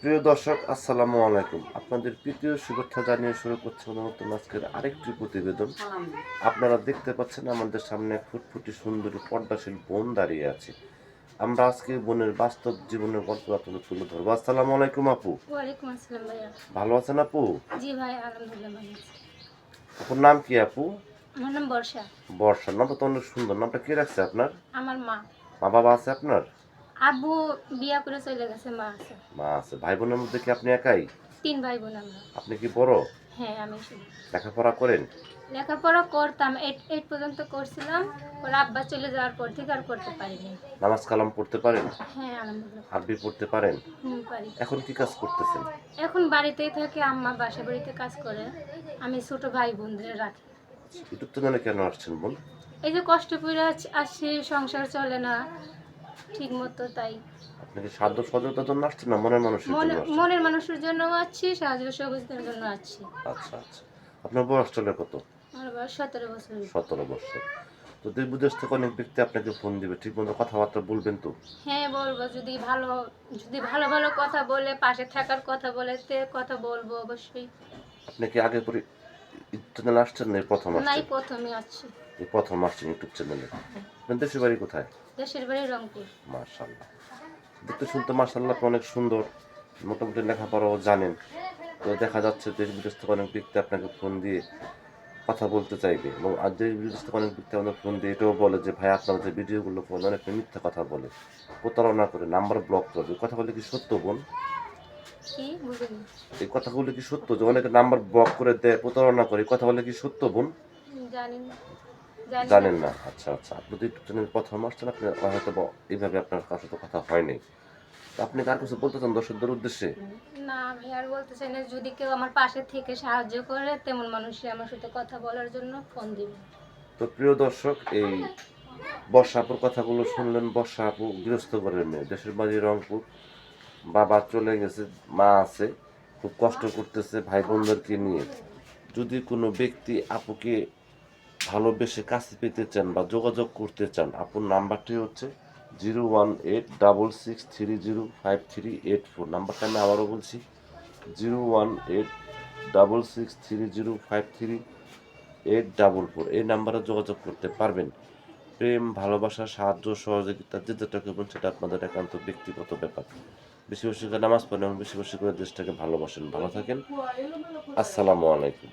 প্রিয় দর্শক, আসসালামু আলাইকুম। আপনাদের প্রীতীয় শুভেচ্ছা জানিয়ে শুরু করছে নতুন আজকের আরেকটি প্রতিবেদন। আপনারা দেখতে পাচ্ছেন আমাদের সামনে এক ফুটফুটি সুন্দরী পর্দাশীল বোন দাঁড়িয়ে আছে। আমরা আজকে বোনের বাস্তব জীবনের গল্প আপনাদের তুলে ধরবো। আসসালামু আলাইকুম আপু। ওয়ালাইকুম আসসালাম ভাইয়া। ভালো আছেন আপু? জি ভাই, আলহামদুলিল্লাহ ভালো আছি। আপুর নাম কি আপু? আমার নাম বর্ষা। বর্ষা। নামটা তো অনেক সুন্দর। নামটা কে রাখছে আপনার? আমার মা। মা বাবা আছে আপনার? আব্বু বিয়া করে চলে গেছে, মা আছে। মা আছে। ভাই বোনের মধ্যে কি আপনি একাই? 3 ভাই বোন আমরা। আপনি কি বড়? হ্যাঁ, আমি শুধু। লেখাপড়া করেন? লেখাপড়া করতাম, 8 পর্যন্ত করছিলাম। ওর আব্বা চলে যাওয়ার পর থেকে আর করতে পারিনি। নামাজ কালাম পড়তে পারেন? হ্যাঁ, আলহামদুলিল্লাহ। আরবি পড়তে পারেন? পারি। এখন কি কাজ করতেছেন? এখন বাড়িতেই থাকে, আম্মা বাসা বাড়িতে কাজ করে। আমি ছোট ভাই বোনদের রাখি। ইউটিউব চ্যানেলে কেন আসছেন বোন? এই যে কষ্ট করে আসছি, সংসার চলে না ঠিক মতো, তাই। আপনি কি সাধ্য সহযোগিতার জন্য আসছেন না মনের মানুষের জন্য আসছেন? মনের মানুষের জন্য আছি, সাহায্য সহযোগিতার জন্য আছি। আচ্ছা আচ্ছা। আপনার বয়স চলে কত? আমার বয়স 17 বছর। 17 বছর। তো দেশ বিদেশ থেকে অনেক ব্যক্তি আপনাকে ফোন দিবে, ঠিক মতো কথাবার্তা বলবেন তো? হ্যাঁ, বলবো। যদি ভালো ভালো কথা বলে, পাশে থাকার কথা বলে, তে কথা বলবো অবশ্যই। আপনি কি আগে পরে ইউটিউব চ্যানেলে আসছেন না এই প্রথম নাই, আসছেন? প্রথমে আসছি। এই প্রথম আসছেন ইউটিউব চ্যানেলে। আপনার দেশের বাড়ি কোথায়? দেশের বাড়ি রংপুর। মাশাআল্লাহ। দেখতে শুনতে মাশাআল্লাহ আপনি অনেক সুন্দর। মোটামুটি লেখাপড়াও জানেন। তো দেখা যাচ্ছে দেশ বিদেশ থেকে অনেক ব্যক্তি আপনাকে ফোন দিয়ে কথা বলতে চাইবে, এবং আর দেশ বিদেশ থেকে অনেক ব্যক্তি আমাদের ফোন দিয়ে এটাও বলে যে ভাই আপনার যে ভিডিওগুলো ফোন অনেক মিথ্যা কথা বলে, প্রতারণা করে, নাম্বার ব্লক করে। এই কথাগুলো কি সত্য বোন? কি বুঝিনি। এই কথাগুলো কি সত্য যে অনেকে নাম্বার ব্লক করে দেয়, প্রতারণা করে? এই কথাগুলো কি সত্য বোন? জানি না। জানি না। জানেন না? আচ্ছা আচ্ছা। আপনি তো ইউটিউব চ্যানেল প্রথম আসছেন, আপনি হয়তো এইভাবে আপনার কার সাথে কথা হয়নি। তো আপনি কার কিছু বলতে চান দর্শকদের উদ্দেশ্যে? না, আমি আর বলতে চাই না। যদি কেউ আমার পাশে থেকে সাহায্য করে, তেমন মানুষই আমার সাথে কথা বলার জন্য ফোন দিবে। তো প্রিয় দর্শক, এই বর্ষা আপুর কথাগুলো শুনলেন। বর্ষা আপু গৃহস্থ ঘরের মেয়ে, দেশের বাড়ি রংপুর। বাবা চলে গেছে, মা আছে, খুব কষ্ট করতেছে ভাই বোনদেরকে নিয়ে। যদি কোনো ব্যক্তি আপুকে ভালোবেসে কাছে পেতে চান বা যোগাযোগ করতে চান, আপুর নাম্বারটি হচ্ছে 01866305384। নাম্বারটা আমি আবারও বলছি, 01866305384। এই নাম্বারে যোগাযোগ করতে পারবেন। প্রেম, ভালোবাসা, সাহায্য, সহযোগিতা যে যেটা করবেন সেটা আপনাদের একান্ত ব্যক্তিগত ব্যাপার। বেশি বেশি করে নামাজ পড়েন এবং বেশি বেশি করে দেশটাকে ভালোবাসেন। ভালো থাকেন। আসসালামু আলাইকুম।